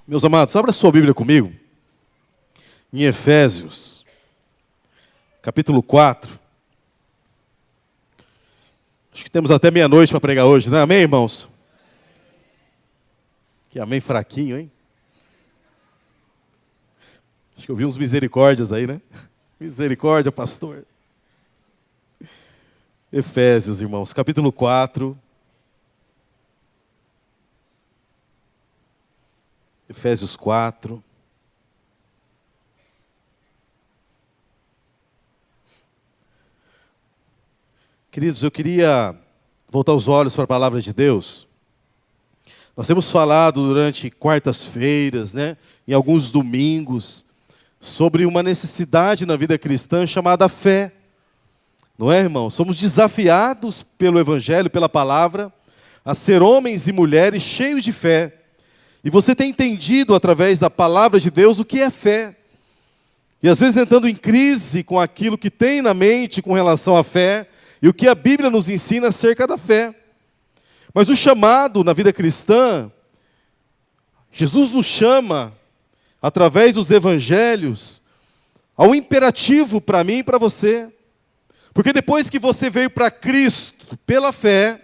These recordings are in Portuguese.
Meus amados, abra sua Bíblia comigo, em Efésios, capítulo 4. Acho que temos até meia-noite para pregar hoje, né? Amém, irmãos? Que amém fraquinho, hein? Acho que eu vi uns misericórdias aí, né? Misericórdia, pastor. Efésios, irmãos, capítulo 4. Efésios 4. Queridos, eu queria voltar os olhos para a palavra de Deus. Nós temos falado durante quartas-feiras, né, em alguns domingos, sobre uma necessidade na vida cristã chamada fé. Não é, irmão? Somos desafiados pelo Evangelho, pela palavra, a ser homens e mulheres cheios de fé. E você tem entendido, através da palavra de Deus, o que é fé. E às vezes entrando em crise com aquilo que tem na mente com relação à fé, e o que a Bíblia nos ensina acerca da fé. Mas o chamado na vida cristã, Jesus nos chama, através dos evangelhos, ao imperativo para mim e para você. Porque depois que você veio para Cristo pela fé,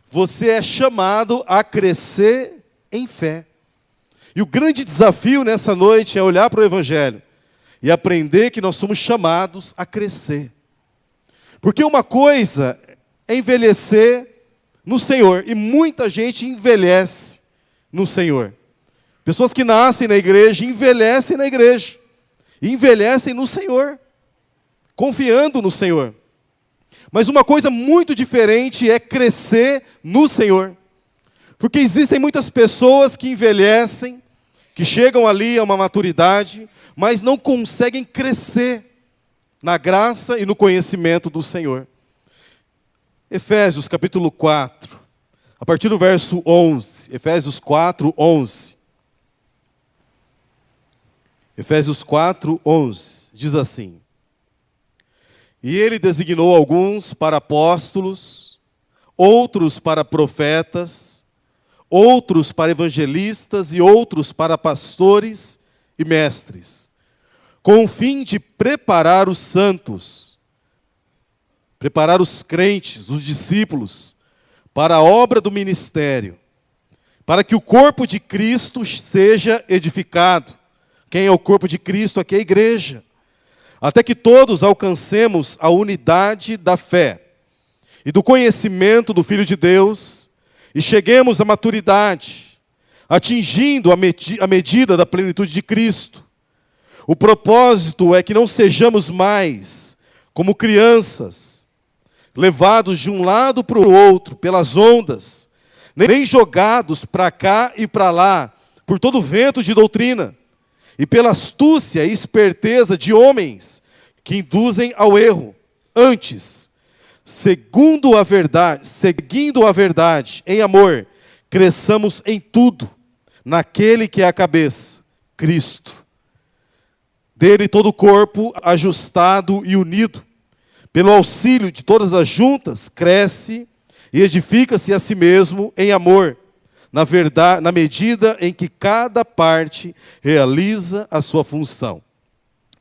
você é chamado a crescer em fé. E o grande desafio nessa noite é olhar para o Evangelho e aprender que nós somos chamados a crescer. Porque uma coisa é envelhecer no Senhor, e muita gente envelhece no Senhor. Pessoas que nascem na igreja, envelhecem na igreja, e envelhecem no Senhor, confiando no Senhor. Mas uma coisa muito diferente é crescer no Senhor. Porque existem muitas pessoas que envelhecem, que chegam ali a uma maturidade, mas não conseguem crescer na graça e no conhecimento do Senhor. Efésios capítulo 4, a partir do verso 11. Efésios 4, 11. Efésios 4, 11. Diz assim: E ele designou alguns para apóstolos, outros para profetas, outros para evangelistas e outros para pastores e mestres, com o fim de preparar os santos, preparar os crentes, os discípulos, para a obra do ministério, para que o corpo de Cristo seja edificado. Quem é o corpo de Cristo? Aqui é a igreja. Até que todos alcancemos a unidade da fé e do conhecimento do Filho de Deus, e cheguemos à maturidade, atingindo a medida da plenitude de Cristo. O propósito é que não sejamos mais como crianças, levados de um lado para o outro pelas ondas, nem jogados para cá e para lá por todo vento de doutrina, e pela astúcia e esperteza de homens que induzem ao erro. Antes, seguindo a verdade em amor, cresçamos em tudo, naquele que é a cabeça, Cristo. Dele todo o corpo, ajustado e unido, pelo auxílio de todas as juntas, cresce e edifica-se a si mesmo em amor, na medida em que cada parte realiza a sua função.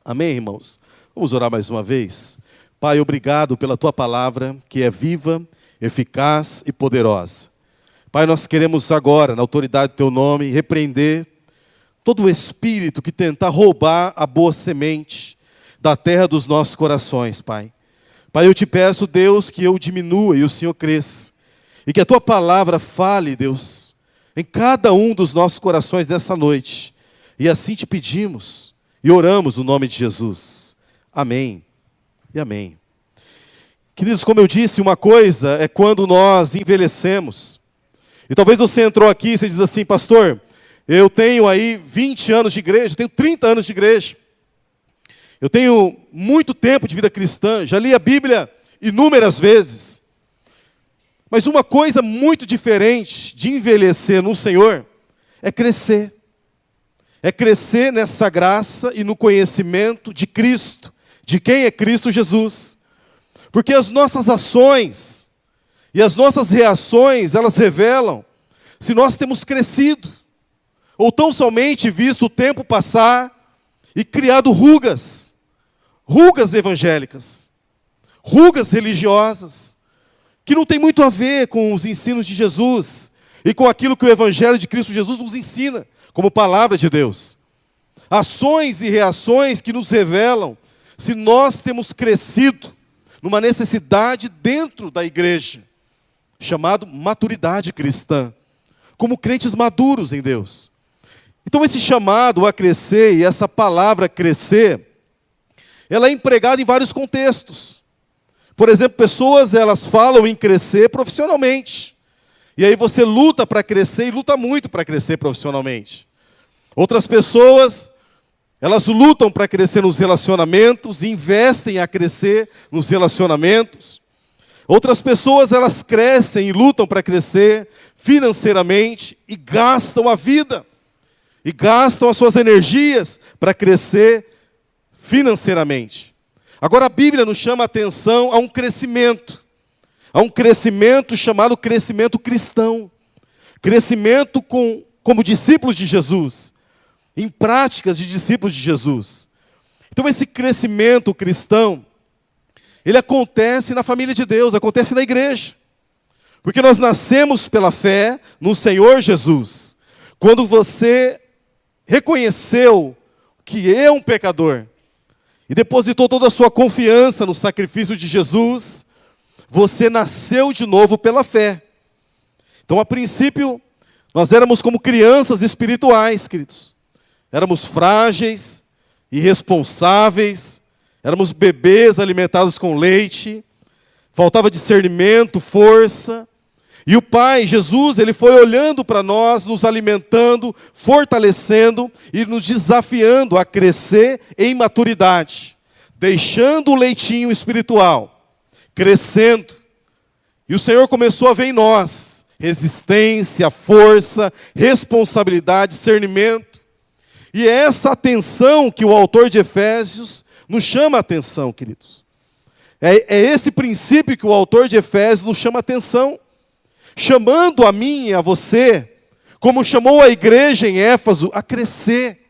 Amém, irmãos? Vamos orar mais uma vez? Pai, obrigado pela Tua palavra, que é viva, eficaz e poderosa. Pai, nós queremos agora, na autoridade do Teu nome, repreender todo o espírito que tenta roubar a boa semente da terra dos nossos corações, Pai. Pai, eu te peço, Deus, que eu diminua e o Senhor cresça. E que a Tua palavra fale, Deus, em cada um dos nossos corações nessa noite. E assim te pedimos e oramos no nome de Jesus. Amém. E amém. Queridos, como eu disse, uma coisa é quando nós envelhecemos. E talvez você entrou aqui e você diz assim: pastor, eu tenho aí 20 anos de igreja, eu tenho 30 anos de igreja. Eu tenho muito tempo de vida cristã, já li a Bíblia inúmeras vezes. Mas uma coisa muito diferente de envelhecer no Senhor é crescer. É crescer nessa graça e no conhecimento de Cristo, de quem é Cristo Jesus. Porque as nossas ações e as nossas reações, elas revelam se nós temos crescido Ou tão somente visto o tempo passar e criado rugas evangélicas, rugas religiosas, que não tem muito a ver com os ensinos de Jesus e com aquilo que o Evangelho de Cristo Jesus nos ensina, como palavra de Deus. Ações e reações que nos revelam se nós temos crescido numa necessidade dentro da igreja, chamado maturidade cristã, como crentes maduros em Deus. Então esse chamado a crescer e essa palavra crescer, ela é empregada em vários contextos. Por exemplo, pessoas elas falam em crescer profissionalmente. E aí você luta para crescer e luta muito para crescer profissionalmente. Outras pessoas, elas lutam para crescer nos relacionamentos, investem a crescer nos relacionamentos. Outras pessoas, elas crescem e lutam para crescer financeiramente e gastam a vida. E gastam as suas energias para crescer financeiramente. Agora a Bíblia nos chama a atenção a um crescimento chamado crescimento cristão. Crescimento como discípulos de Jesus, em práticas de discípulos de Jesus. Então esse crescimento cristão, ele acontece na família de Deus, acontece na igreja. Porque nós nascemos pela fé no Senhor Jesus. Quando você reconheceu que é um pecador e depositou toda a sua confiança no sacrifício de Jesus, você nasceu de novo pela fé. Então, a princípio, nós éramos como crianças espirituais, queridos. Éramos frágeis, irresponsáveis, éramos bebês alimentados com leite, faltava discernimento, força. E o Pai, Jesus, Ele foi olhando para nós, nos alimentando, fortalecendo e nos desafiando a crescer em maturidade, deixando o leitinho espiritual, crescendo. E o Senhor começou a ver em nós resistência, força, responsabilidade, discernimento. E é essa atenção que o autor de Efésios nos chama a atenção, queridos. É esse princípio que o autor de Efésios nos chama a atenção, chamando a mim e a você, como chamou a igreja em Éfeso, a crescer,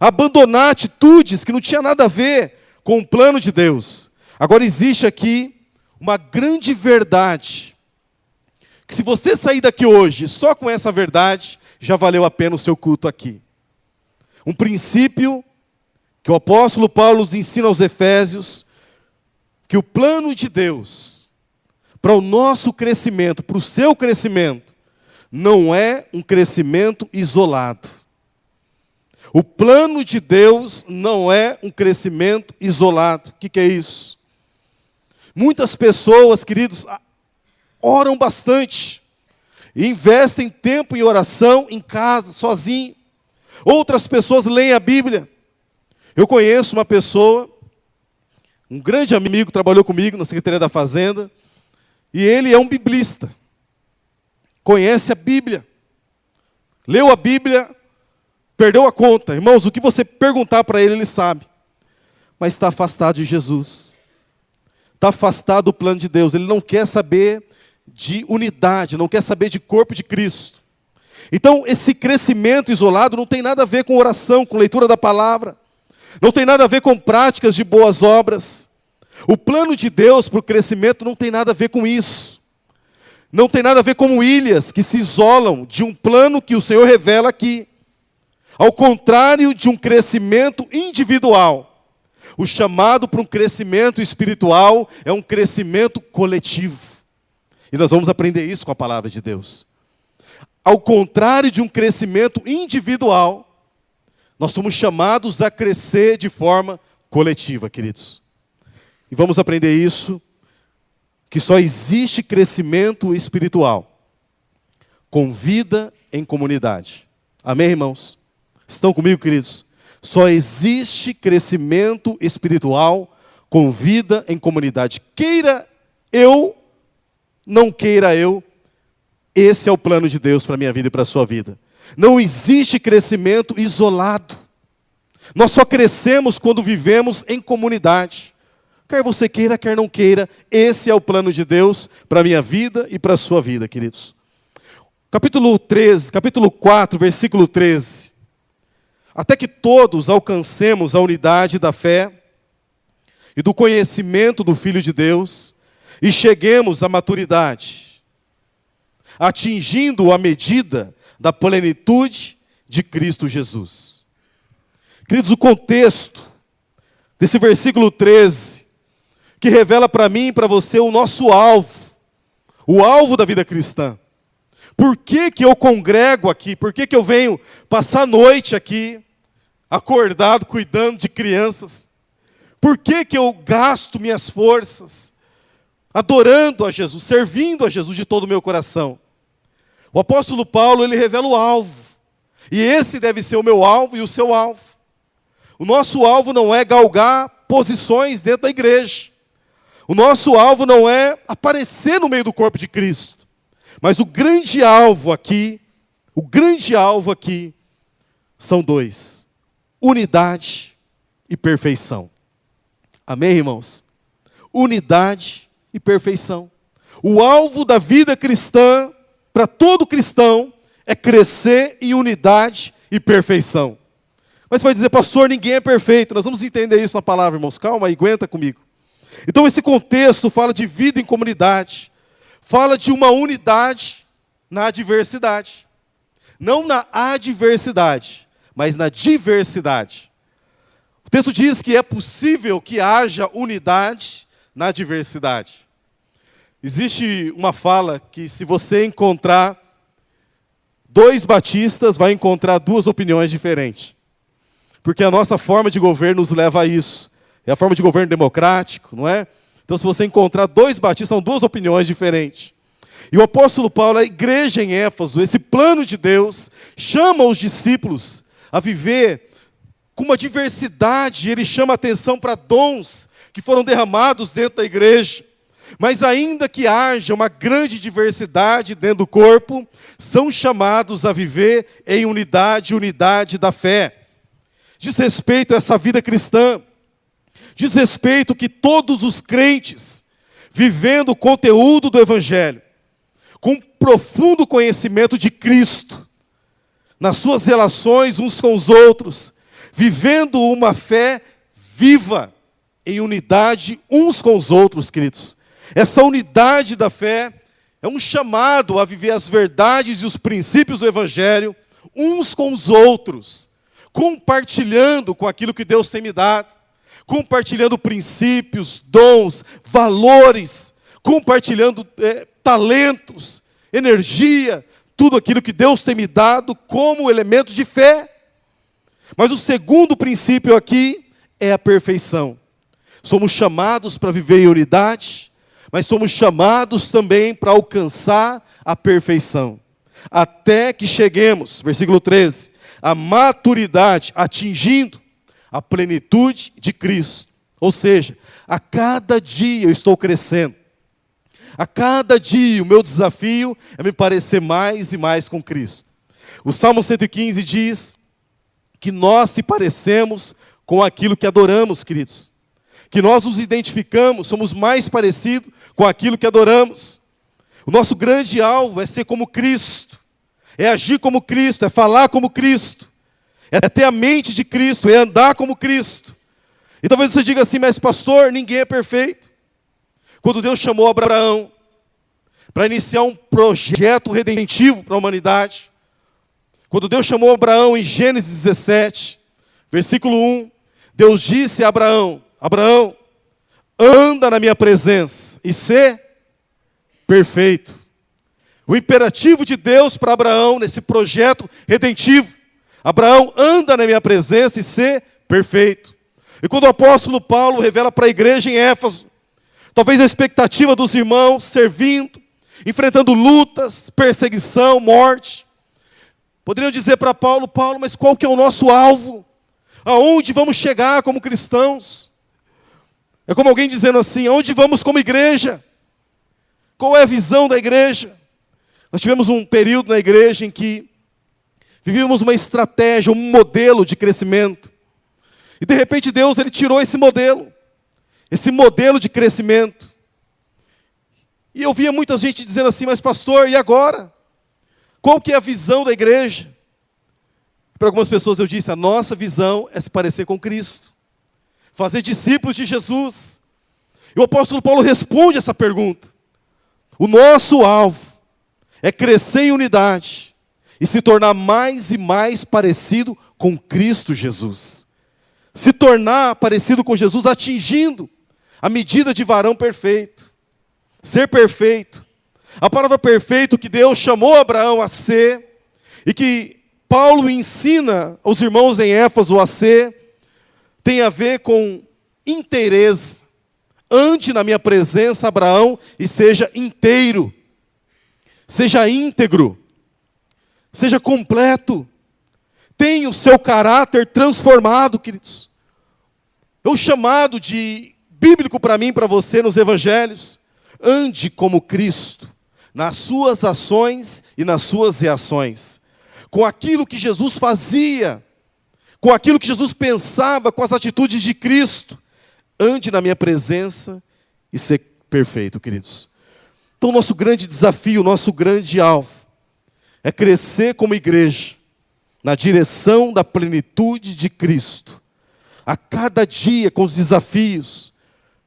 a abandonar atitudes que não tinham nada a ver com o plano de Deus. Agora existe aqui uma grande verdade, que se você sair daqui hoje só com essa verdade, já valeu a pena o seu culto aqui. Um princípio que o apóstolo Paulo nos ensina aos Efésios, que o plano de Deus para o nosso crescimento, para o seu crescimento, não é um crescimento isolado. O plano de Deus não é um crescimento isolado. O que é isso? Muitas pessoas, queridos, oram bastante, investem tempo em oração, em casa, sozinho. Outras pessoas leem a Bíblia. Eu conheço uma pessoa, um grande amigo, trabalhou comigo na Secretaria da Fazenda, e ele é um biblista. Conhece a Bíblia. Leu a Bíblia, perdeu a conta. Irmãos, o que você perguntar para ele, ele sabe. Mas está afastado de Jesus. Está afastado do plano de Deus. Ele não quer saber de unidade, não quer saber de corpo de Cristo. Então, esse crescimento isolado não tem nada a ver com oração, com leitura da palavra. Não tem nada a ver com práticas de boas obras. O plano de Deus para o crescimento não tem nada a ver com isso. Não tem nada a ver com ilhas que se isolam de um plano que o Senhor revela aqui. Ao contrário de um crescimento individual, o chamado para um crescimento espiritual é um crescimento coletivo. E nós vamos aprender isso com a palavra de Deus. Ao contrário de um crescimento individual, nós somos chamados a crescer de forma coletiva, queridos. E vamos aprender isso, que só existe crescimento espiritual com vida em comunidade. Amém, irmãos? Estão comigo, queridos? Só existe crescimento espiritual com vida em comunidade. Queira eu, não queira eu, esse é o plano de Deus para a minha vida e para a sua vida. Não existe crescimento isolado. Nós só crescemos quando vivemos em comunidade. Quer você queira, quer não queira, esse é o plano de Deus para a minha vida e para a sua vida, queridos. Capítulo 13, capítulo 4, versículo 13. Até que todos alcancemos a unidade da fé e do conhecimento do Filho de Deus e cheguemos à maturidade, atingindo a medida da plenitude de Cristo Jesus. Queridos, o contexto desse versículo 13, que revela para mim e para você o nosso alvo, o alvo da vida cristã. Por que que eu congrego aqui? Por que que eu venho passar a noite aqui, acordado, cuidando de crianças? Por que que eu gasto minhas forças, adorando a Jesus, servindo a Jesus de todo o meu coração? O apóstolo Paulo, ele revela o alvo. E esse deve ser o meu alvo e o seu alvo. O nosso alvo não é galgar posições dentro da igreja. O nosso alvo não é aparecer no meio do corpo de Cristo. Mas o grande alvo aqui são dois: unidade e perfeição. Amém, irmãos? Unidade e perfeição. O alvo da vida cristã, para todo cristão, é crescer em unidade e perfeição. Mas você vai dizer, pastor, ninguém é perfeito. Nós vamos entender isso na palavra, irmãos. Calma aí, aguenta comigo. Então esse contexto fala de vida em comunidade. Fala de uma unidade na diversidade. Não na adversidade, mas na diversidade. O texto diz que é possível que haja unidade na diversidade. Existe uma fala que se você encontrar dois batistas, vai encontrar duas opiniões diferentes. Porque a nossa forma de governo nos leva a isso. É a forma de governo democrático, não é? Então, se você encontrar dois batistas, são duas opiniões diferentes. E o apóstolo Paulo, a igreja em Éfeso, esse plano de Deus, chama os discípulos a viver com uma diversidade. Ele chama a atenção para dons que foram derramados dentro da igreja. Mas ainda que haja uma grande diversidade dentro do corpo, são chamados a viver em unidade da fé. Diz respeito a essa vida cristã. Diz respeito que todos os crentes, vivendo o conteúdo do Evangelho, com profundo conhecimento de Cristo, nas suas relações uns com os outros, vivendo uma fé viva, em unidade uns com os outros, queridos. Essa unidade da fé é um chamado a viver as verdades e os princípios do Evangelho uns com os outros, compartilhando com aquilo que Deus tem me dado, compartilhando princípios, dons, valores, compartilhando talentos, energia, tudo aquilo que Deus tem me dado como elementos de fé. Mas o segundo princípio aqui é a perfeição. Somos chamados para viver em unidade, mas somos chamados também para alcançar a perfeição. Até que cheguemos, versículo 13, a maturidade, atingindo a plenitude de Cristo. Ou seja, a cada dia eu estou crescendo. A cada dia o meu desafio é me parecer mais e mais com Cristo. O Salmo 115 diz que nós se parecemos com aquilo que adoramos, queridos. Que nós nos identificamos, somos mais parecidos com aquilo que adoramos. O nosso grande alvo é ser como Cristo. É agir como Cristo, é falar como Cristo. É ter a mente de Cristo, é andar como Cristo. E talvez você diga assim, mas pastor, ninguém é perfeito. Quando Deus chamou Abraão para iniciar um projeto redentivo para a humanidade, quando Deus chamou Abraão em Gênesis 17, versículo 1, Deus disse a Abraão, Abraão, anda na minha presença e sê perfeito. O imperativo de Deus para Abraão nesse projeto redentivo, Abraão, anda na minha presença e sê perfeito. E quando o apóstolo Paulo revela para a igreja em Éfeso, talvez a expectativa dos irmãos servindo, enfrentando lutas, perseguição, morte, poderiam dizer para Paulo, Paulo, mas qual que é o nosso alvo? Aonde vamos chegar como cristãos? É como alguém dizendo assim, aonde vamos como igreja? Qual é a visão da igreja? Nós tivemos um período na igreja em que vivíamos uma estratégia, um modelo de crescimento. E de repente Deus, Ele tirou esse modelo de crescimento. E eu via muita gente dizendo assim, mas pastor, e agora? Qual que é a visão da igreja? Para algumas pessoas eu disse, a nossa visão é se parecer com Cristo. Fazer discípulos de Jesus. E o apóstolo Paulo responde essa pergunta. O nosso alvo é crescer em unidade e se tornar mais e mais parecido com Cristo Jesus. Se tornar parecido com Jesus, atingindo a medida de varão perfeito. Ser perfeito. A palavra perfeito que Deus chamou Abraão a ser, e que Paulo ensina aos irmãos em Éfeso a ser, tem a ver com inteireza. Ande na minha presença, Abraão, e seja inteiro. Seja íntegro. Seja completo. Tenha o seu caráter transformado, queridos. É o chamado bíblico para mim e para você nos evangelhos. Ande como Cristo, nas suas ações e nas suas reações. Com aquilo que Jesus fazia, com aquilo que Jesus pensava, com as atitudes de Cristo. Ande na minha presença e ser perfeito, queridos. Então, o nosso grande desafio, o nosso grande alvo, é crescer como igreja, na direção da plenitude de Cristo. A cada dia, com os desafios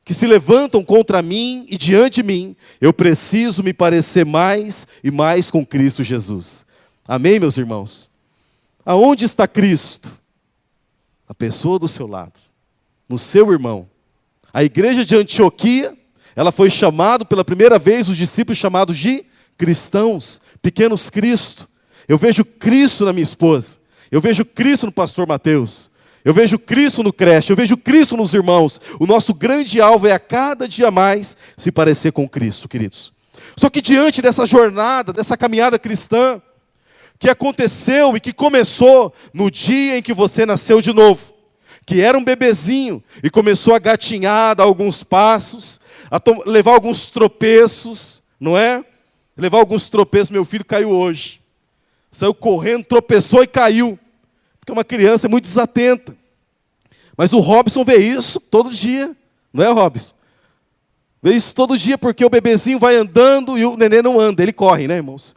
que se levantam contra mim e diante de mim, eu preciso me parecer mais e mais com Cristo Jesus. Amém, meus irmãos? Aonde está Cristo? A pessoa do seu lado, no seu irmão. A igreja de Antioquia, ela foi chamada pela primeira vez, os discípulos chamados de cristãos, pequenos Cristo. Eu vejo Cristo na minha esposa, eu vejo Cristo no pastor Mateus, eu vejo Cristo no creche, eu vejo Cristo nos irmãos. O nosso grande alvo é a cada dia mais se parecer com Cristo, queridos. Só que diante dessa jornada, dessa caminhada cristã, que aconteceu e que começou no dia em que você nasceu de novo, que era um bebezinho e começou a gatinhar, dar alguns passos, a levar alguns tropeços, não é? Levar alguns tropeços, meu filho caiu hoje. Saiu correndo, tropeçou e caiu. Porque uma criança é muito desatenta. Mas o Robson vê isso todo dia, não é, Robson? Vê isso todo dia porque o bebezinho vai andando e o neném não anda, ele corre, né, irmãos?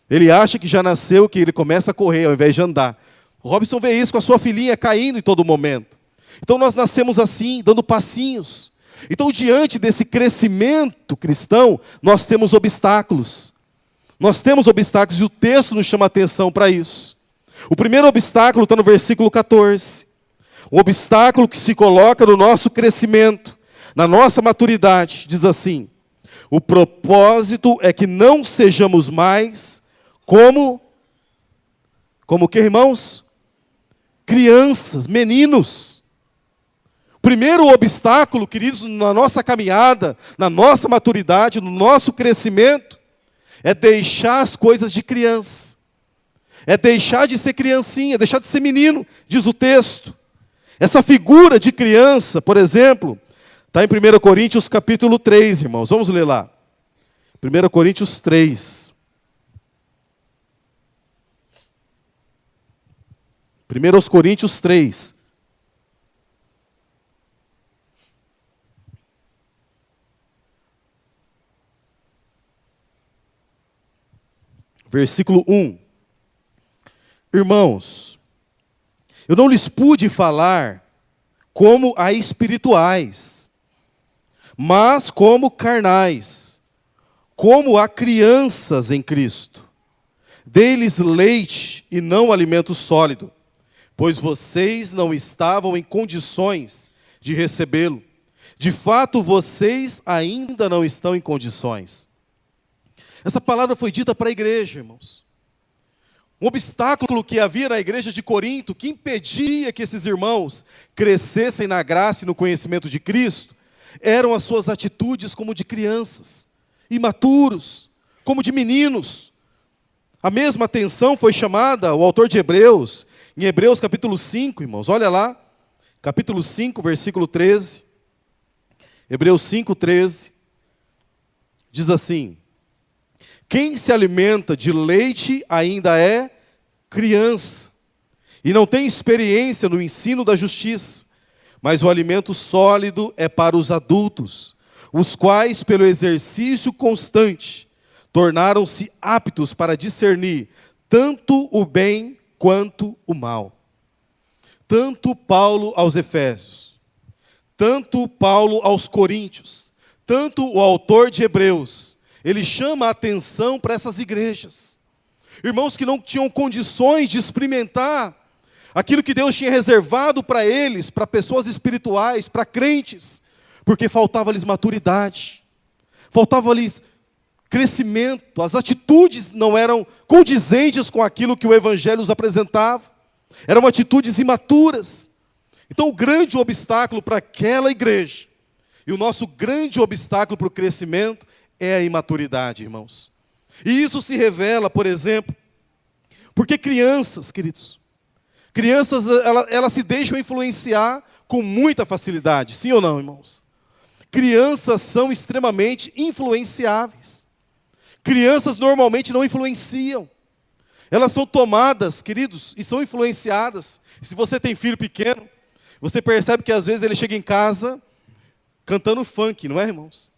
Ele acha que já nasceu, que ele começa a correr ao invés de andar. O Robson vê isso com a sua filhinha caindo em todo momento. Então nós nascemos assim, dando passinhos. Então diante desse crescimento cristão, nós temos obstáculos. Nós temos obstáculos e o texto nos chama a atenção para isso. O primeiro obstáculo está no versículo 14. Um obstáculo que se coloca no nosso crescimento, na nossa maturidade. Diz assim: o propósito é que não sejamos mais como o que, irmãos? Crianças, meninos. O primeiro obstáculo, queridos, na nossa caminhada, na nossa maturidade, no nosso crescimento, é deixar as coisas de criança. É deixar de ser criancinha, deixar de ser menino, diz o texto. Essa figura de criança, por exemplo, está em 1 Coríntios capítulo 3, irmãos. Vamos ler lá. 1 Coríntios 3. 1 Coríntios 3. Versículo 1. Irmãos, eu não lhes pude falar como a espirituais, mas como carnais, como a crianças em Cristo. Dei-lhes leite e não alimento sólido, pois vocês não estavam em condições de recebê-lo. De fato, vocês ainda não estão em condições. Essa palavra foi dita para a igreja, irmãos. Um obstáculo que havia na igreja de Corinto, que impedia que esses irmãos crescessem na graça e no conhecimento de Cristo, eram as suas atitudes como de crianças, imaturos, como de meninos. A mesma atenção foi chamada o autor de Hebreus, em Hebreus capítulo 5, irmãos, olha lá, capítulo 5, versículo 13. Hebreus 5, 13, diz assim: quem se alimenta de leite ainda é criança, e não tem experiência no ensino da justiça, mas o alimento sólido é para os adultos, os quais, pelo exercício constante, tornaram-se aptos para discernir tanto o bem quanto o mal. Tanto Paulo aos Efésios, tanto Paulo aos Coríntios, tanto o autor de Hebreus, ele chama a atenção para essas igrejas. Irmãos que não tinham condições de experimentar aquilo que Deus tinha reservado para eles, para pessoas espirituais, para crentes, porque faltava-lhes maturidade, faltava-lhes crescimento, as atitudes não eram condizentes com aquilo que o Evangelho os apresentava, eram atitudes imaturas. Então o grande obstáculo para aquela igreja, e o nosso grande obstáculo para o crescimento, é a imaturidade, irmãos. E isso se revela, por exemplo, porque crianças, queridos, crianças, elas se deixam influenciar com muita facilidade, sim ou não, irmãos? Crianças são extremamente influenciáveis. Crianças normalmente não influenciam. Elas são tomadas, queridos, e são influenciadas. E se você tem filho pequeno, você percebe que às vezes ele chega em casa cantando funk, não é, irmãos?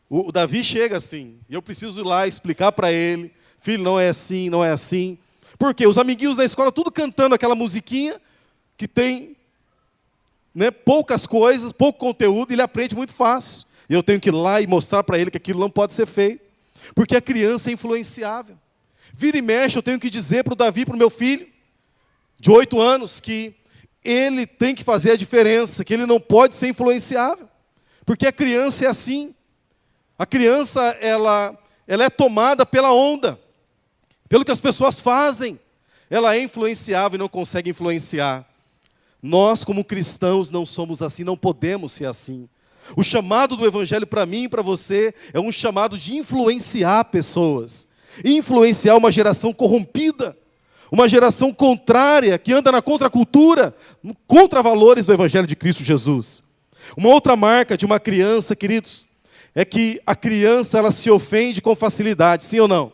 O Davi chega assim, e eu preciso ir lá explicar para ele, filho, não é assim, não é assim. Por quê? Os amiguinhos da escola tudo cantando aquela musiquinha que tem, né, poucas coisas, pouco conteúdo, e ele aprende muito fácil. E eu tenho que ir lá e mostrar para ele que aquilo não pode ser feito, porque a criança é influenciável. Vira e mexe, eu tenho que dizer para o Davi, para o meu filho, de 8 anos, que ele tem que fazer a diferença, que ele não pode ser influenciável, porque a criança é assim. A criança, ela é tomada pela onda, pelo que as pessoas fazem. Ela é influenciável e não consegue influenciar. Nós, como cristãos, não somos assim, não podemos ser assim. O chamado do Evangelho para mim e para você é um chamado de influenciar pessoas. Influenciar uma geração corrompida, uma geração contrária, que anda na contracultura, contra valores do Evangelho de Cristo Jesus. Uma outra marca de uma criança, queridos, é que a criança, ela se ofende com facilidade, sim ou não?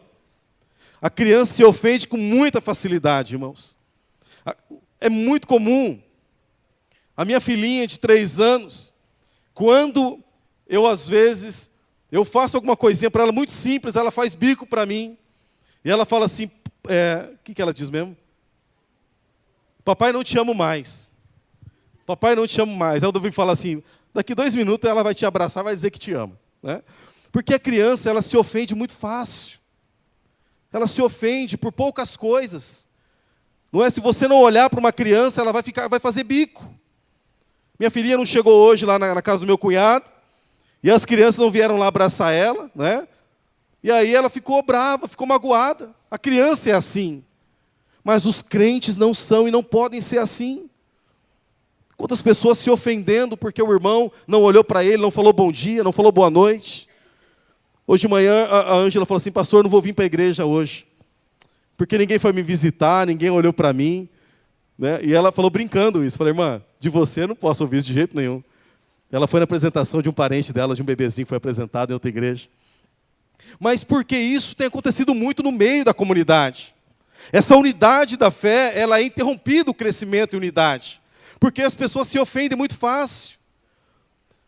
A criança se ofende com muita facilidade, irmãos. É muito comum. A minha filhinha de 3 anos, quando eu, às vezes, eu faço alguma coisinha para ela muito simples, ela faz bico para mim, e ela fala assim, o que ela diz mesmo? Papai, não te amo mais. Papai, não te amo mais. Aí eu devo falar assim, daqui 2 minutos ela vai te abraçar, vai dizer que te ama. Né? Porque a criança, ela se ofende muito fácil. Ela se ofende por poucas coisas. Não é? Se você não olhar para uma criança, ela vai fazer bico. Minha filhinha não chegou hoje lá na casa do meu cunhado, e as crianças não vieram lá abraçar ela, né? E aí ela ficou brava, ficou magoada. A criança é assim. Mas os crentes não são e não podem ser assim. Quantas pessoas se ofendendo porque o irmão não olhou para ele, não falou bom dia, não falou boa noite. Hoje de manhã a Ângela falou assim, pastor, não vou vir para a igreja hoje, porque ninguém foi me visitar, ninguém olhou para mim. Né? E ela falou brincando isso. Falei, irmã, de você eu não posso ouvir isso de jeito nenhum. Ela foi na apresentação de um parente dela, de um bebezinho que foi apresentado em outra igreja. Mas porque isso tem acontecido muito no meio da comunidade. Essa unidade da fé, ela é interrompida, o crescimento e unidade. Porque as pessoas se ofendem muito fácil.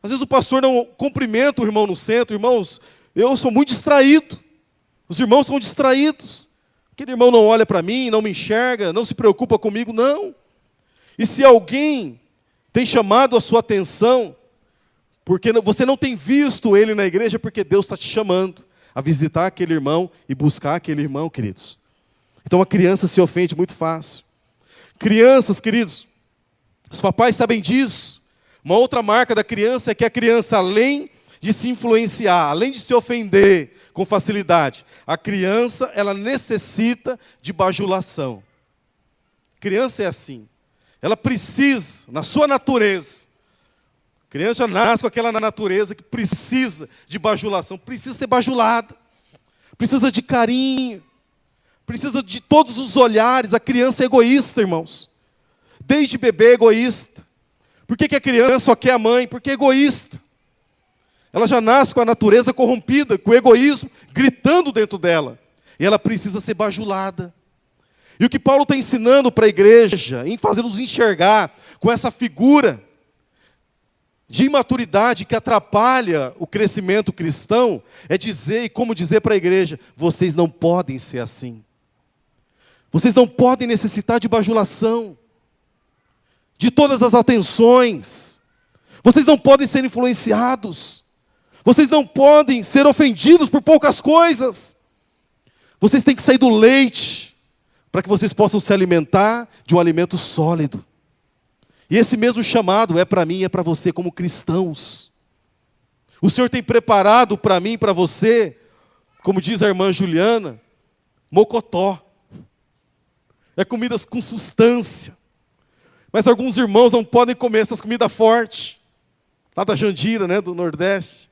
Às vezes o pastor não cumprimenta o irmão no centro. Irmãos, eu sou muito distraído. Os irmãos são distraídos. Aquele irmão não olha para mim, não me enxerga, não se preocupa comigo, não. E se alguém tem chamado a sua atenção, porque você não tem visto ele na igreja, porque Deus está te chamando a visitar aquele irmão e buscar aquele irmão, queridos. Então a criança se ofende muito fácil. Crianças, queridos, os papais sabem disso. Uma outra marca da criança é que a criança, além de se influenciar, além de se ofender com facilidade, a criança, ela necessita de bajulação. Criança é assim. Ela precisa, na sua natureza, a criança nasce com aquela natureza que precisa de bajulação, precisa ser bajulada, precisa de carinho, precisa de todos os olhares. A criança é egoísta, irmãos. Desde bebê é egoísta. Por que a criança só quer a mãe? Porque é egoísta. Ela já nasce com a natureza corrompida, com o egoísmo gritando dentro dela. E ela precisa ser bajulada. E o que Paulo está ensinando para a igreja, em fazer-nos enxergar com essa figura de imaturidade que atrapalha o crescimento cristão é dizer, e como dizer para a igreja, vocês não podem ser assim. Vocês não podem necessitar de bajulação, de todas as atenções. Vocês não podem ser influenciados. Vocês não podem ser ofendidos por poucas coisas. Vocês têm que sair do leite, para que vocês possam se alimentar de um alimento sólido. E esse mesmo chamado é para mim e é para você como cristãos. O Senhor tem preparado para mim e para você, como diz a irmã Juliana, mocotó. É comidas com substância. Mas alguns irmãos não podem comer essas comidas fortes, lá da Jandira, né, do Nordeste,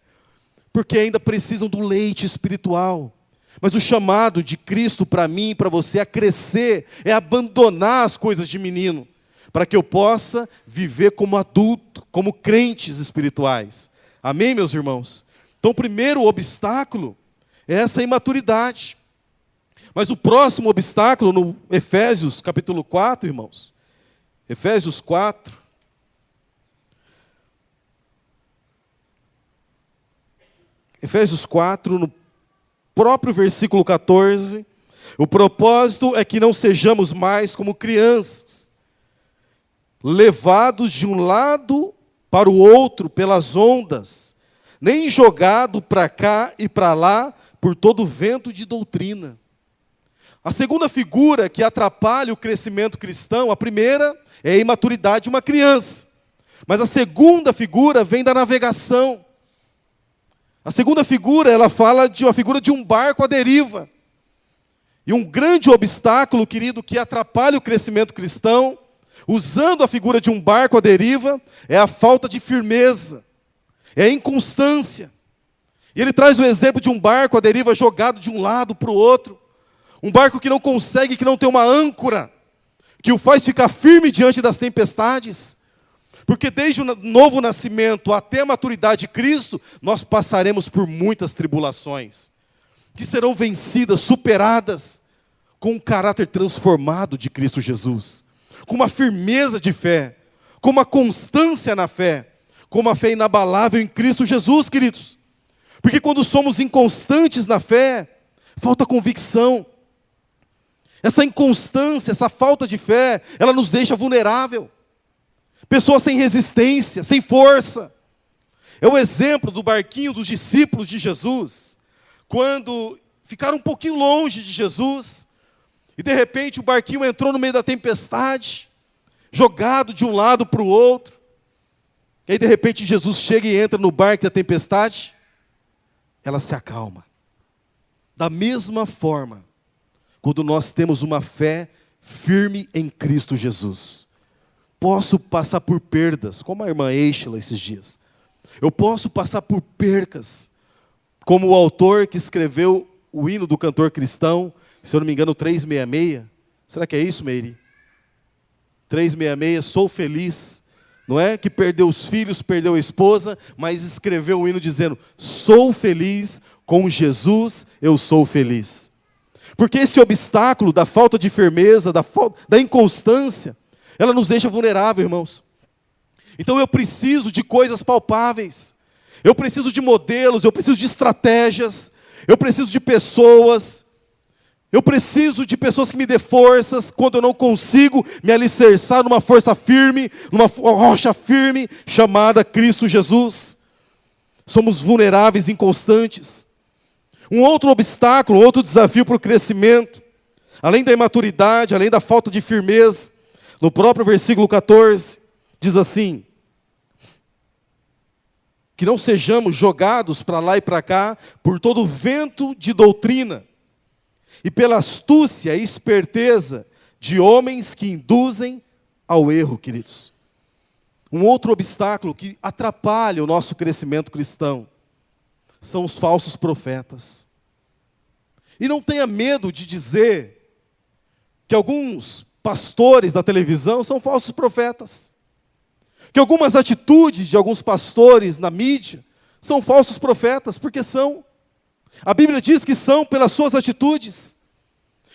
porque ainda precisam do leite espiritual. Mas o chamado de Cristo para mim e para você a crescer, é abandonar as coisas de menino, para que eu possa viver como adulto, como crentes espirituais. Amém, meus irmãos? Então, o primeiro obstáculo é essa imaturidade. Mas o próximo obstáculo, no Efésios capítulo 4, irmãos, Efésios 4, Efésios 4, no próprio versículo 14, o propósito é que não sejamos mais como crianças, levados de um lado para o outro pelas ondas, nem jogado para cá e para lá por todo vento de doutrina. A segunda figura que atrapalha o crescimento cristão, a primeira é a imaturidade de uma criança. Mas a segunda figura vem da navegação. A segunda figura, ela fala de uma figura de um barco à deriva. E um grande obstáculo, querido, que atrapalha o crescimento cristão, usando a figura de um barco à deriva, é a falta de firmeza, é a inconstância. E ele traz o exemplo de um barco à deriva jogado de um lado para o outro. Um barco que não consegue, que não tem uma âncora, que o faz ficar firme diante das tempestades. Porque desde o novo nascimento até a maturidade de Cristo, nós passaremos por muitas tribulações, que serão vencidas, superadas, com um caráter transformado de Cristo Jesus, com uma firmeza de fé, com uma constância na fé, com uma fé inabalável em Cristo Jesus, queridos. Porque quando somos inconstantes na fé, falta convicção. Essa inconstância, essa falta de fé, ela nos deixa vulnerável. Pessoas sem resistência, sem força. É o exemplo do barquinho dos discípulos de Jesus, quando ficaram um pouquinho longe de Jesus, e de repente o barquinho entrou no meio da tempestade, jogado de um lado para o outro. E aí de repente Jesus chega e entra no barco da tempestade, ela se acalma. Da mesma forma, quando nós temos uma fé firme em Cristo Jesus, posso passar por perdas, como a irmã Eichela esses dias. Eu posso passar por percas, como o autor que escreveu o hino do cantor cristão, se eu não me engano, 366. Será que é isso, Meire? 366, sou feliz. Não é que perdeu os filhos, perdeu a esposa, mas escreveu um hino dizendo, sou feliz, com Jesus eu sou feliz. Porque esse obstáculo da falta de firmeza, da inconstância, ela nos deixa vulnerável, irmãos. Então eu preciso de coisas palpáveis. Eu preciso de modelos, eu preciso de estratégias, eu preciso de pessoas. Eu preciso de pessoas que me dê forças quando eu não consigo me alicerçar numa força firme, numa rocha firme, chamada Cristo Jesus. Somos vulneráveis e inconstantes. Um outro obstáculo, outro desafio para o crescimento, além da imaturidade, além da falta de firmeza, no próprio versículo 14, diz assim, que não sejamos jogados para lá e para cá por todo vento de doutrina, e pela astúcia e esperteza de homens que induzem ao erro, queridos. Um outro obstáculo que atrapalha o nosso crescimento cristão são os falsos profetas. E não tenha medo de dizer que alguns pastores da televisão são falsos profetas. Que algumas atitudes de alguns pastores na mídia são falsos profetas, porque são. A Bíblia diz que são pelas suas atitudes.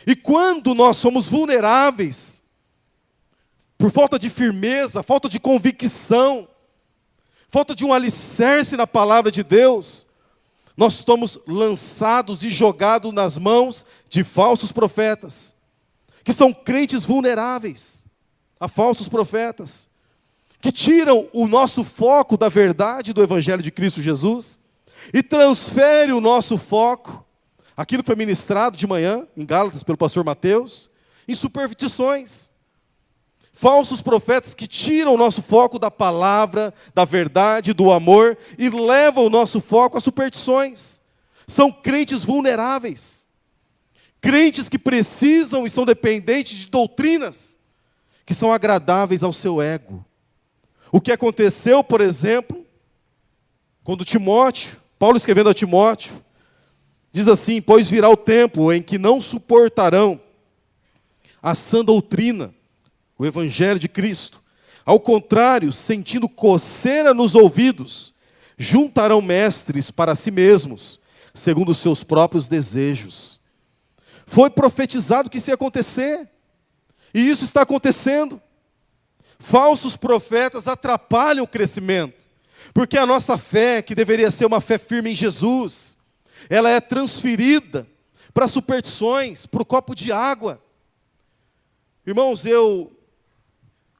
E quando nós somos vulneráveis, por falta de firmeza, falta de convicção, falta de um alicerce na palavra de Deus, nós estamos lançados e jogados nas mãos de falsos profetas, que são crentes vulneráveis a falsos profetas, que tiram o nosso foco da verdade do Evangelho de Cristo Jesus e transferem o nosso foco, aquilo que foi ministrado de manhã, em Gálatas, pelo pastor Mateus, em superstições. Falsos profetas que tiram o nosso foco da palavra, da verdade, do amor e levam o nosso foco a superstições. São crentes vulneráveis. Crentes que precisam e são dependentes de doutrinas que são agradáveis ao seu ego. O que aconteceu, por exemplo, quando Timóteo, Paulo escrevendo a Timóteo, diz assim: pois virá o tempo em que não suportarão a sã doutrina, o Evangelho de Cristo. Ao contrário, sentindo coceira nos ouvidos, juntarão mestres para si mesmos, segundo os seus próprios desejos. Foi profetizado que isso ia acontecer, e isso está acontecendo. Falsos profetas atrapalham o crescimento, porque a nossa fé, que deveria ser uma fé firme em Jesus, ela é transferida para superstições, para o copo de água. Irmãos, eu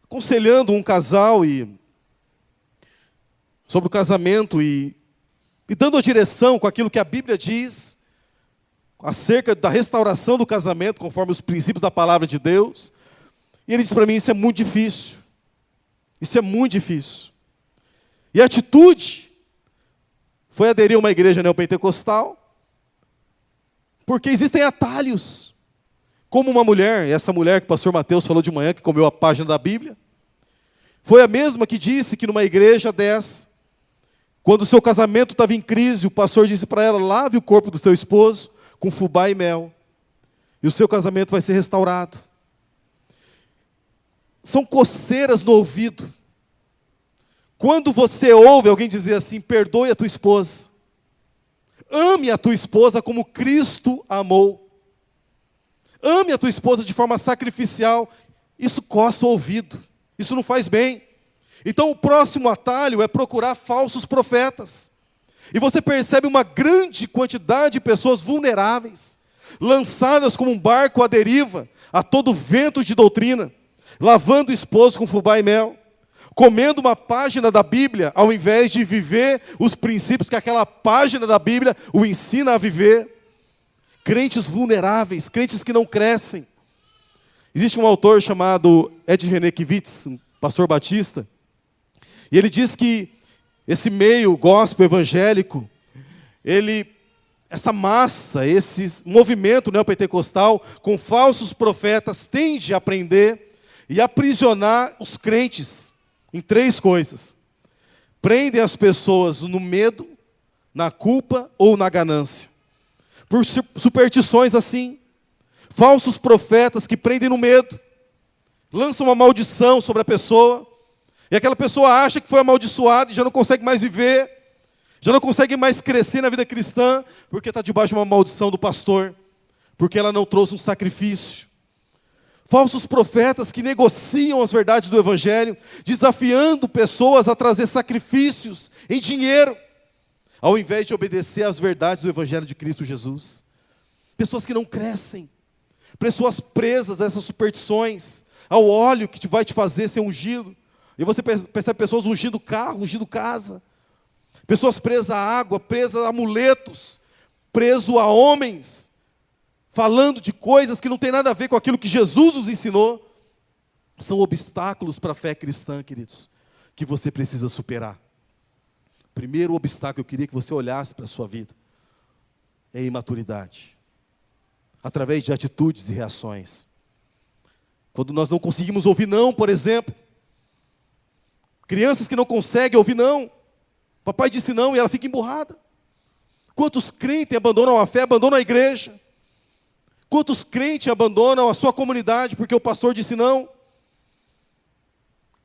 aconselhando um casal sobre o casamento e dando a direção com aquilo que a Bíblia diz acerca da restauração do casamento, conforme os princípios da palavra de Deus. E ele disse para mim: isso é muito difícil. Isso é muito difícil. E a atitude foi aderir a uma igreja neopentecostal, porque existem atalhos. Como uma mulher, essa mulher que o pastor Mateus falou de manhã, que comeu a página da Bíblia, foi a mesma que disse que numa igreja dessa, quando o seu casamento estava em crise, o pastor disse para ela: lave o corpo do seu esposo com fubá e mel, e o seu casamento vai ser restaurado. São coceiras no ouvido. Quando você ouve alguém dizer assim: perdoe a tua esposa, ame a tua esposa como Cristo amou, ame a tua esposa de forma sacrificial, isso coça o ouvido, isso não faz bem. Então o próximo atalho é procurar falsos profetas. E você percebe uma grande quantidade de pessoas vulneráveis, lançadas como um barco à deriva, a todo vento de doutrina, lavando o esposo com fubá e mel, comendo uma página da Bíblia, ao invés de viver os princípios que aquela página da Bíblia o ensina a viver. Crentes vulneráveis, crentes que não crescem. Existe um autor chamado Ed Renekiewicz, um pastor batista, e ele diz que esse meio gospel evangélico, essa massa, esse movimento neopentecostal com falsos profetas tende a prender e aprisionar os crentes em 3 coisas. Prendem as pessoas no medo, na culpa ou na ganância. Por superstições assim. Falsos profetas que prendem no medo, lançam uma maldição sobre a pessoa, e aquela pessoa acha que foi amaldiçoada e já não consegue mais viver, já não consegue mais crescer na vida cristã, porque está debaixo de uma maldição do pastor, porque ela não trouxe um sacrifício. Falsos profetas que negociam as verdades do Evangelho, desafiando pessoas a trazer sacrifícios em dinheiro, ao invés de obedecer às verdades do Evangelho de Cristo Jesus. Pessoas que não crescem, pessoas presas a essas superstições, ao óleo que vai te fazer ser ungido. E você percebe pessoas ungindo carro, ungindo casa. Pessoas presas à água, presas a amuletos, presas a homens, falando de coisas que não tem nada a ver com aquilo que Jesus nos ensinou. São obstáculos para a fé cristã, queridos, que você precisa superar. Primeiro obstáculo, eu queria que você olhasse para a sua vida, é a imaturidade. Através de atitudes e reações. Quando nós não conseguimos ouvir não, por exemplo. Crianças que não conseguem ouvir não. Papai disse não e ela fica emburrada. Quantos crentes abandonam a fé, abandonam a igreja? Quantos crentes abandonam a sua comunidade porque o pastor disse não?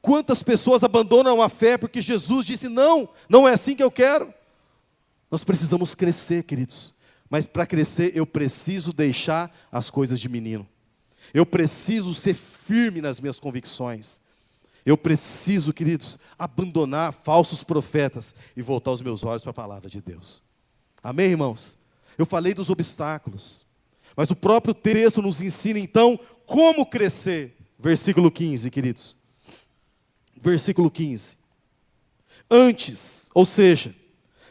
Quantas pessoas abandonam a fé porque Jesus disse não, não é assim que eu quero? Nós precisamos crescer, queridos. Mas para crescer eu preciso deixar as coisas de menino. Eu preciso ser firme nas minhas convicções. Eu preciso, queridos, abandonar falsos profetas e voltar os meus olhos para a palavra de Deus. Amém, irmãos? Eu falei dos obstáculos, mas o próprio texto nos ensina, então, como crescer. Versículo 15, queridos. Versículo 15. Antes, ou seja,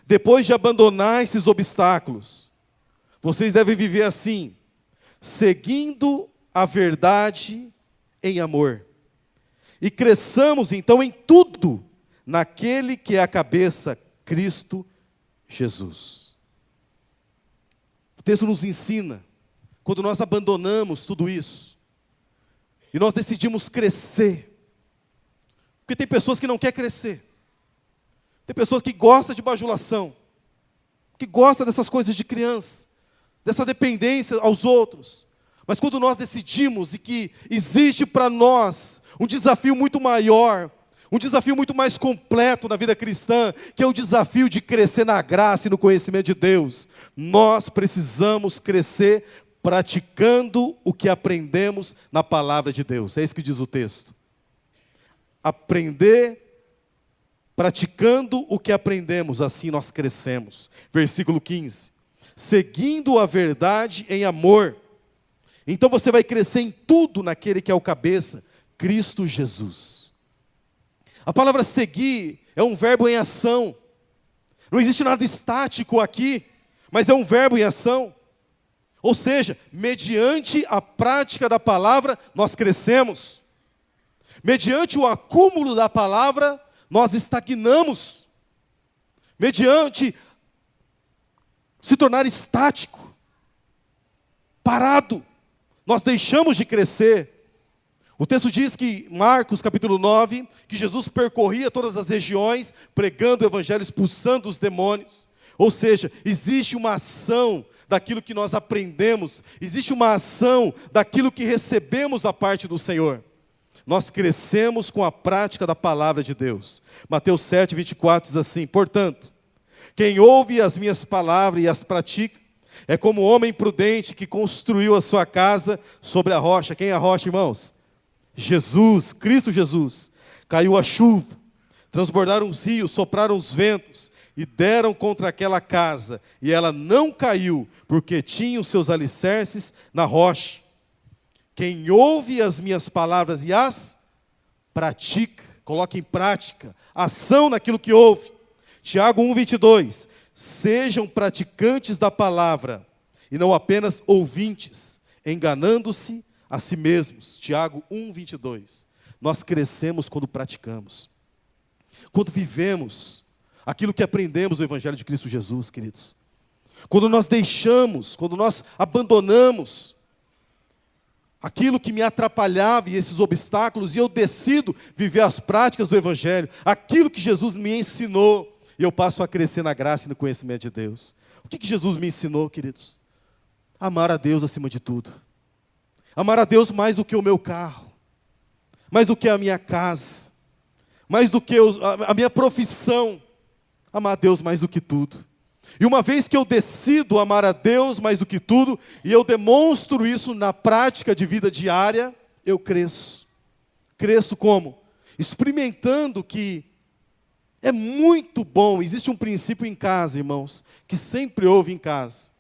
depois de abandonar esses obstáculos, vocês devem viver assim, seguindo a verdade em amor. E cresçamos então em tudo naquele que é a cabeça, Cristo Jesus. O texto nos ensina, quando nós abandonamos tudo isso, e nós decidimos crescer, porque tem pessoas que não querem crescer, tem pessoas que gostam de bajulação, que gostam dessas coisas de criança, dessa dependência aos outros. Mas quando nós decidimos e que existe para nós um desafio muito maior, um desafio muito mais completo na vida cristã, que é o desafio de crescer na graça e no conhecimento de Deus, nós precisamos crescer praticando o que aprendemos na palavra de Deus. É isso que diz o texto. Aprender, praticando o que aprendemos, assim nós crescemos. Versículo 15. Seguindo a verdade em amor. Então você vai crescer em tudo naquele que é o cabeça, Cristo Jesus. A palavra seguir é um verbo em ação. Não existe nada estático aqui, mas é um verbo em ação. Ou seja, mediante a prática da palavra, nós crescemos. Mediante o acúmulo da palavra, nós estagnamos. Mediante se tornar estático, parado, nós deixamos de crescer. O texto diz que, Marcos capítulo 9, que Jesus percorria todas as regiões, pregando o evangelho, expulsando os demônios. Ou seja, existe uma ação daquilo que nós aprendemos, existe uma ação daquilo que recebemos da parte do Senhor. Nós crescemos com a prática da palavra de Deus. Mateus 7, 24 diz assim: portanto, quem ouve as minhas palavras e as pratica, é como o homem prudente que construiu a sua casa sobre a rocha. Quem é a rocha, irmãos? Jesus, Cristo Jesus. Caiu a chuva, transbordaram os rios, sopraram os ventos e deram contra aquela casa, e ela não caiu, porque tinha os seus alicerces na rocha. Quem ouve as minhas palavras e as pratica, coloca em prática, ação naquilo que ouve. Tiago 1:22, sejam praticantes da palavra, e não apenas ouvintes, enganando-se a si mesmos. Tiago 1:22. Nós crescemos quando praticamos, quando vivemos aquilo que aprendemos no Evangelho de Cristo Jesus, queridos. Quando nós deixamos, quando nós abandonamos aquilo que me atrapalhava e esses obstáculos, e eu decido viver as práticas do Evangelho, aquilo que Jesus me ensinou, e eu passo a crescer na graça e no conhecimento de Deus. O que Jesus me ensinou, queridos? Amar a Deus acima de tudo. Amar a Deus mais do que o meu carro, mais do que a minha casa, mais do que a minha profissão. Amar a Deus mais do que tudo. E uma vez que eu decido amar a Deus mais do que tudo, e eu demonstro isso na prática de vida diária, eu cresço. Cresço como? Experimentando que é muito bom. Existe um princípio em casa, irmãos, que sempre houve em casa.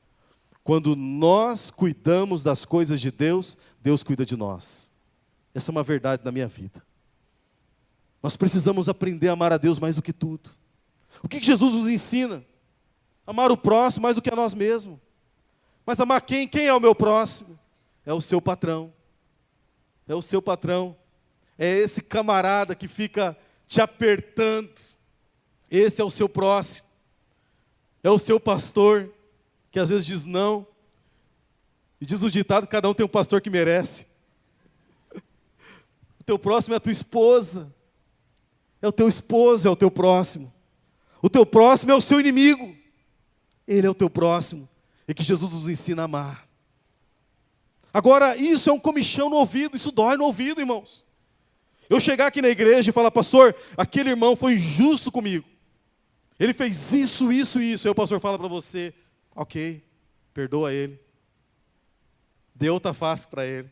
Quando nós cuidamos das coisas de Deus, Deus cuida de nós. Essa é uma verdade na minha vida. Nós precisamos aprender a amar a Deus mais do que tudo. O que Jesus nos ensina? Amar o próximo mais do que a nós mesmos. Mas amar quem? Quem é o meu próximo? É o seu patrão. É o seu patrão. É esse camarada que fica te apertando. Esse é o seu próximo. É o seu pastor, que às vezes diz não. E diz o ditado, cada um tem um pastor que merece. O teu próximo é a tua esposa. É o teu esposo, é o teu próximo. O teu próximo é o seu inimigo. Ele é o teu próximo. E que Jesus nos ensina a amar. Agora, isso é um comichão no ouvido. Isso dói no ouvido, irmãos. Eu chegar aqui na igreja e falar, pastor, aquele irmão foi injusto comigo. Ele fez isso, isso, isso. Aí o pastor fala para você, ok, perdoa ele. Dê outra face para ele.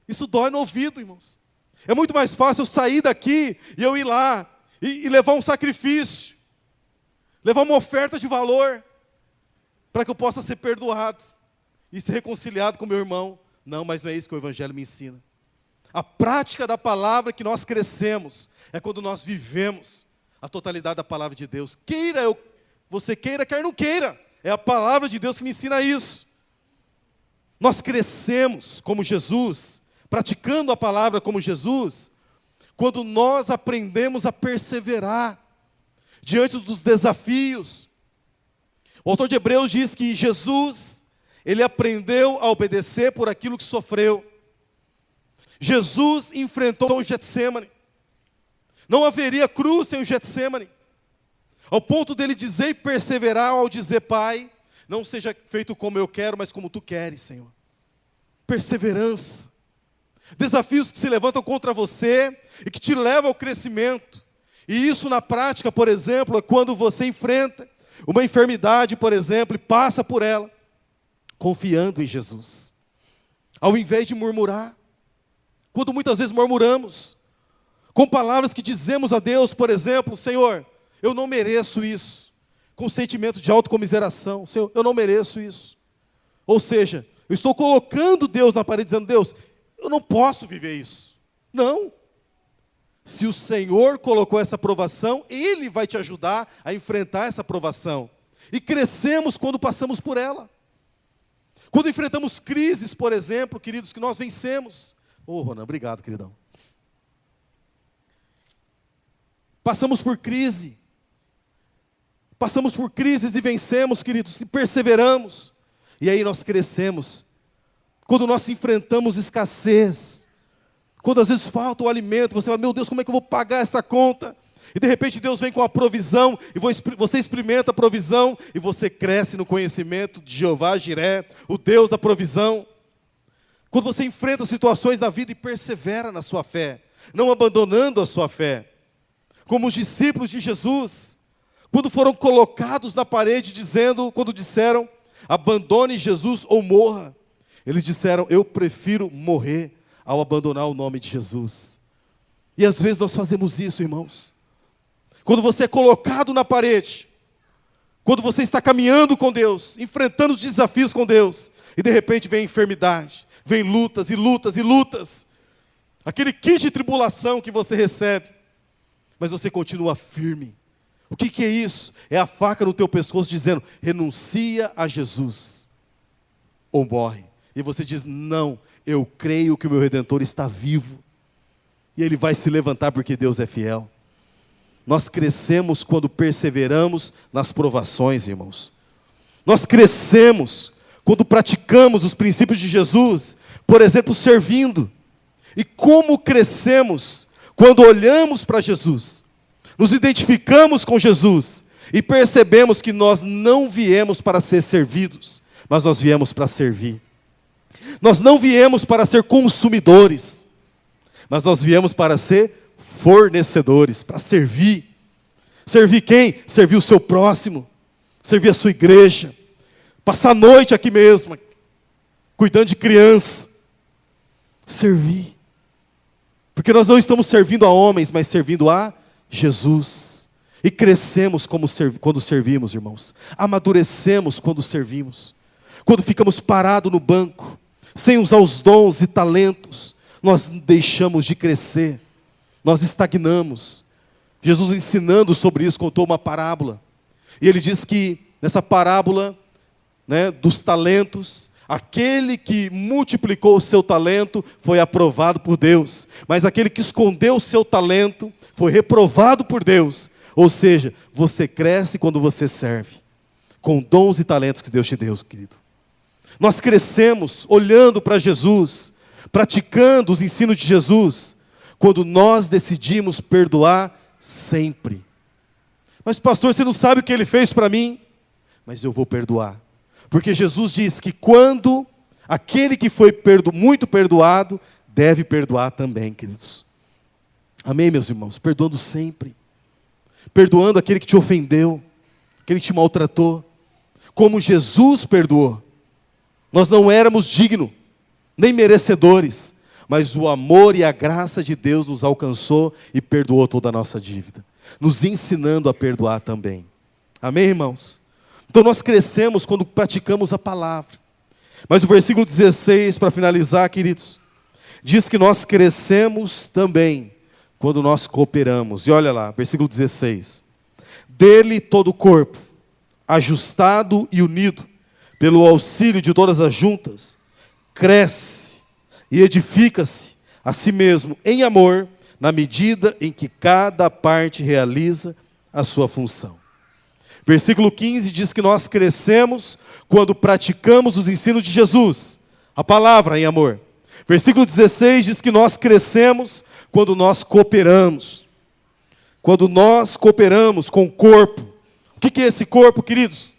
Isso dói no ouvido, irmãos. É muito mais fácil eu sair daqui e eu ir lá e levar um sacrifício, levar uma oferta de valor, para que eu possa ser perdoado e ser reconciliado com meu irmão. Não, mas não é isso que o Evangelho me ensina. A prática da palavra que nós crescemos é quando nós vivemos a totalidade da palavra de Deus. Você queira, quer não queira, é a palavra de Deus que me ensina isso. Nós crescemos como Jesus, praticando a palavra como Jesus, quando nós aprendemos a perseverar diante dos desafios. O autor de Hebreus diz que Jesus, ele aprendeu a obedecer por aquilo que sofreu. Jesus enfrentou o Getsemane. Não haveria cruz sem o Getsemane. Ao ponto dele dizer e perseverar ao dizer: Pai, não seja feito como eu quero, mas como Tu queres, Senhor. Perseverança. Desafios que se levantam contra você e que te levam ao crescimento. E isso na prática, por exemplo, é quando você enfrenta uma enfermidade, por exemplo, e passa por ela, confiando em Jesus. Ao invés de murmurar, quando muitas vezes murmuramos, com palavras que dizemos a Deus, por exemplo: Senhor, eu não mereço isso, com sentimento de autocomiseração: Senhor, eu não mereço isso. Ou seja, eu estou colocando Deus na parede, dizendo: Deus, eu não posso viver isso. Não. Se o Senhor colocou essa provação, Ele vai te ajudar a enfrentar essa provação. E crescemos quando passamos por ela. Quando enfrentamos crises, por exemplo, queridos, que nós vencemos. Ronan, obrigado, queridão. Passamos por crise. Passamos por crises e vencemos, queridos, e perseveramos. E aí nós crescemos. Quando nós enfrentamos escassez, quando às vezes falta o alimento, você fala: meu Deus, como é que eu vou pagar essa conta? E de repente Deus vem com a provisão, e você experimenta a provisão, e você cresce no conhecimento de Jeová Jiré, o Deus da provisão. Quando você enfrenta situações da vida e persevera na sua fé, não abandonando a sua fé. Como os discípulos de Jesus, quando foram colocados na parede, quando disseram: abandone Jesus ou morra. Eles disseram: eu prefiro morrer ao abandonar o nome de Jesus. E às vezes nós fazemos isso, irmãos. Quando você é colocado na parede, quando você está caminhando com Deus, enfrentando os desafios com Deus, e de repente vem a enfermidade, vem lutas e lutas e lutas, aquele kit de tribulação que você recebe, mas você continua firme. O que é isso? É a faca no teu pescoço dizendo: renuncia a Jesus, ou morre. E você diz: não, eu creio que o meu Redentor está vivo, e Ele vai se levantar porque Deus é fiel. Nós crescemos quando perseveramos nas provações, irmãos. Nós crescemos quando praticamos os princípios de Jesus, por exemplo, servindo. E como crescemos quando olhamos para Jesus, nos identificamos com Jesus e percebemos que nós não viemos para ser servidos, mas nós viemos para servir. Nós não viemos para ser consumidores, mas nós viemos para ser fornecedores, para servir. Servir quem? Servir o seu próximo, servir a sua igreja, passar a noite aqui mesmo, cuidando de criança. Servir. Porque nós não estamos servindo a homens, mas servindo a Jesus. E crescemos quando servimos, irmãos. Amadurecemos quando servimos. Quando ficamos parados no banco, sem usar os dons e talentos, nós deixamos de crescer. Nós estagnamos. Jesus, ensinando sobre isso, contou uma parábola. E ele diz que nessa parábola, dos talentos, aquele que multiplicou o seu talento foi aprovado por Deus. Mas aquele que escondeu o seu talento foi reprovado por Deus. Ou seja, você cresce quando você serve, com dons e talentos que Deus te deu, querido. Nós crescemos olhando para Jesus, praticando os ensinos de Jesus, quando nós decidimos perdoar sempre. Mas pastor, você não sabe o que Ele fez para mim? Mas eu vou perdoar. Porque Jesus diz que quando aquele que foi muito perdoado, deve perdoar também, queridos. Amém, meus irmãos? Perdoando sempre. Perdoando aquele que te ofendeu, aquele que te maltratou. Como Jesus perdoou. Nós não éramos dignos, nem merecedores, mas o amor e a graça de Deus nos alcançou e perdoou toda a nossa dívida, nos ensinando a perdoar também. Amém, irmãos? Então nós crescemos quando praticamos a palavra. Mas o versículo 16, para finalizar, queridos, diz que nós crescemos também quando nós cooperamos. E olha lá, versículo 16. Dele todo o corpo, ajustado e unido, pelo auxílio de todas as juntas, cresce e edifica-se a si mesmo em amor, na medida em que cada parte realiza a sua função. Versículo 15 diz que nós crescemos quando praticamos os ensinos de Jesus, a palavra em amor. Versículo 16 diz que nós crescemos quando nós cooperamos. Quando nós cooperamos com o corpo. O que é esse corpo, queridos?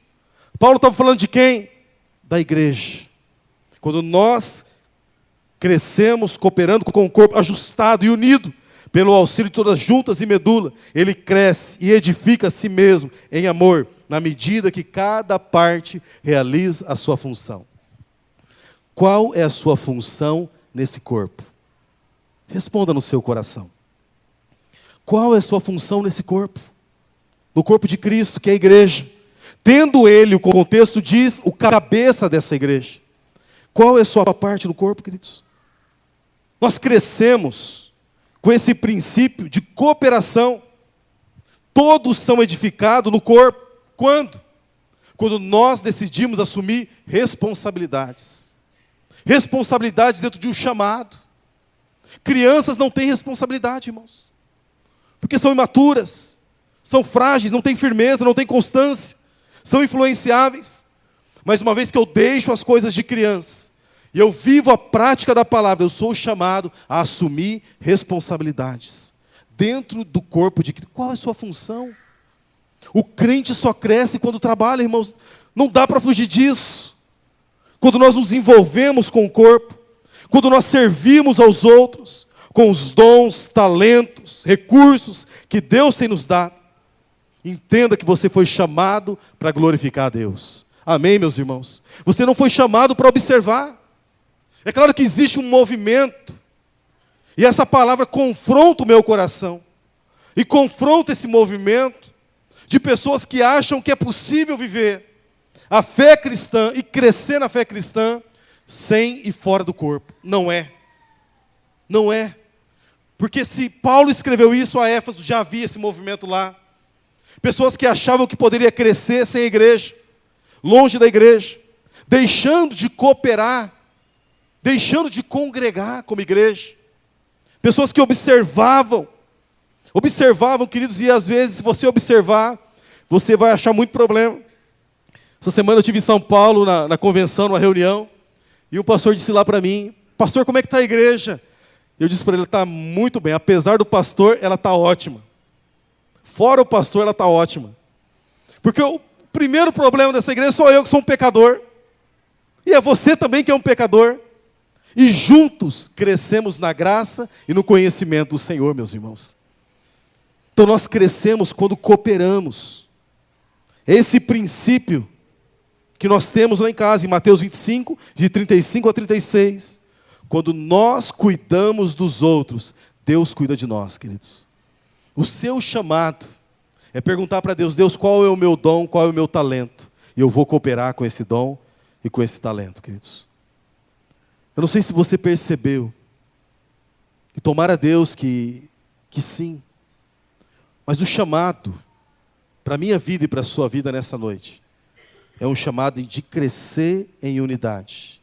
Paulo estava falando de quem? Da igreja. Quando nós crescemos cooperando com o corpo ajustado e unido, pelo auxílio de todas as juntas e medula, ele cresce e edifica a si mesmo em amor, na medida que cada parte realiza a sua função. Qual é a sua função nesse corpo? Responda no seu coração. Qual é a sua função nesse corpo? No corpo de Cristo, que é a igreja. Tendo ele, o contexto diz, o cabeça dessa igreja. Qual é a sua parte no corpo, queridos? Nós crescemos com esse princípio de cooperação. Todos são edificados no corpo. Quando? Quando nós decidimos assumir responsabilidades. Responsabilidades dentro de um chamado. Crianças não têm responsabilidade, irmãos. Porque são imaturas, são frágeis, não têm firmeza, não têm constância, são influenciáveis. Mas uma vez que eu deixo as coisas de criança, e eu vivo a prática da palavra, eu sou chamado a assumir responsabilidades dentro do corpo de Cristo. Qual é a sua função? O crente só cresce quando trabalha, irmãos. Não dá para fugir disso. Quando nós nos envolvemos com o corpo, quando nós servimos aos outros, com os dons, talentos, recursos que Deus tem nos dado, entenda que você foi chamado para glorificar a Deus. Amém, meus irmãos? Você não foi chamado para observar. É claro que existe um movimento, e essa palavra confronta o meu coração, e confronta esse movimento de pessoas que acham que é possível viver a fé cristã e crescer na fé cristã sem e fora do corpo. Não é. Não é. Porque se Paulo escreveu isso a Éfeso, já havia esse movimento lá. Pessoas que achavam que poderia crescer sem a igreja, longe da igreja, deixando de cooperar, deixando de congregar como igreja. Pessoas que observavam, queridos, e às vezes, se você observar, você vai achar muito problema. Essa semana eu estive em São Paulo, na convenção, numa reunião, e um pastor disse lá para mim: pastor, como é que está a igreja? Eu disse para ele: está muito bem, apesar do pastor, ela está ótima. Fora o pastor, ela está ótima. Porque o primeiro problema dessa igreja sou eu, que sou um pecador, e é você também que é um pecador. E juntos crescemos na graça e no conhecimento do Senhor, meus irmãos. Então nós crescemos quando cooperamos. Esse princípio que nós temos lá em casa, em Mateus 25, de 35 a 36. Quando nós cuidamos dos outros, Deus cuida de nós, queridos. O seu chamado é perguntar para Deus: Deus, qual é o meu dom, qual é o meu talento? E eu vou cooperar com esse dom e com esse talento, queridos. Eu não sei se você percebeu, e tomara Deus que sim, mas o chamado para a minha vida e para a sua vida nessa noite é um chamado de crescer em unidade,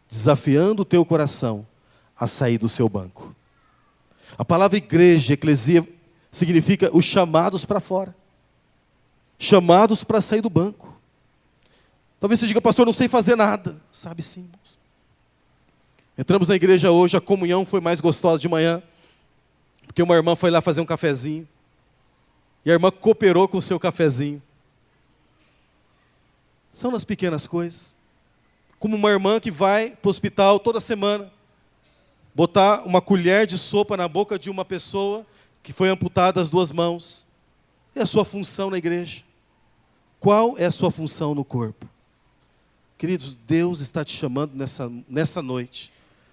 desafiando o teu coração a sair do seu banco. A palavra igreja, eclesia, significa os chamados para fora, chamados para sair do banco. Talvez você diga: pastor, eu não sei fazer nada. Sabe sim, irmãos. Entramos na igreja hoje, a comunhão foi mais gostosa de manhã, porque uma irmã foi lá fazer um cafezinho, e a irmã cooperou com o seu cafezinho. São nas pequenas coisas. Como uma irmã que vai para o hospital toda semana, botar uma colher de sopa na boca de uma pessoa que foi amputada as duas mãos. É a sua função na igreja. Qual é a sua função no corpo? Queridos, Deus está te chamando nessa noite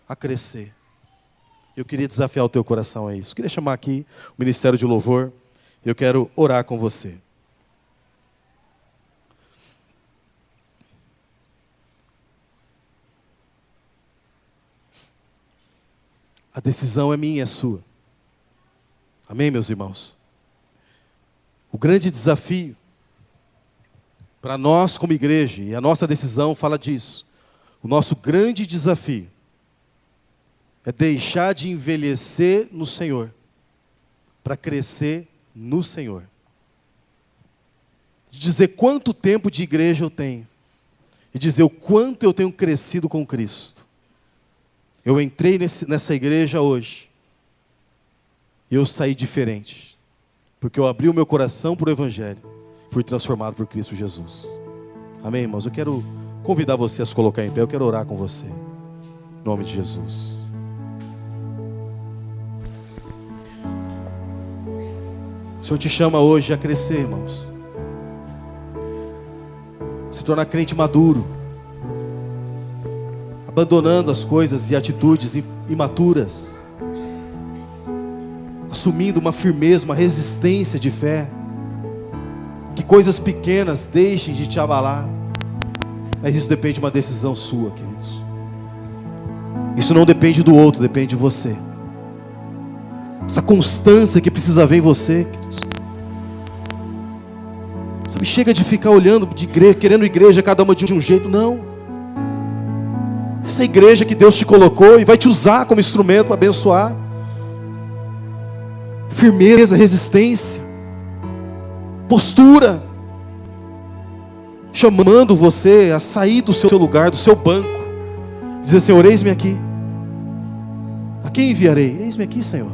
a crescer. Eu queria desafiar o teu coração a isso. Eu queria chamar aqui o Ministério de Louvor. Eu quero orar com você. A decisão é minha e é sua. Amém, meus irmãos? O grande desafio para nós como igreja, e a nossa decisão fala disso, o nosso grande desafio é deixar de envelhecer no Senhor, para crescer no Senhor. De dizer quanto tempo de igreja eu tenho, e dizer o quanto eu tenho crescido com Cristo. Eu entrei nessa igreja hoje, e eu saí diferente, porque eu abri o meu coração para o Evangelho, fui transformado por Cristo Jesus. Amém, irmãos? Eu quero convidar você a se colocar em pé, eu quero orar com você, em nome de Jesus. O Senhor te chama hoje a crescer, irmãos. Se tornar crente maduro, abandonando as coisas e atitudes imaturas, assumindo uma firmeza, uma resistência de fé, que coisas pequenas deixem de te abalar. Mas isso depende de uma decisão sua, queridos. Isso não depende do outro, depende de você. Essa constância que precisa haver em você, queridos. Sabe, chega de ficar olhando de igreja, querendo igreja cada uma de um jeito, não. Essa igreja que Deus te colocou e vai te usar como instrumento para abençoar. Firmeza, resistência, postura, chamando você a sair do seu lugar, do seu banco, dizer: Senhor, eis-me aqui. A quem enviarei? Eis-me aqui, Senhor.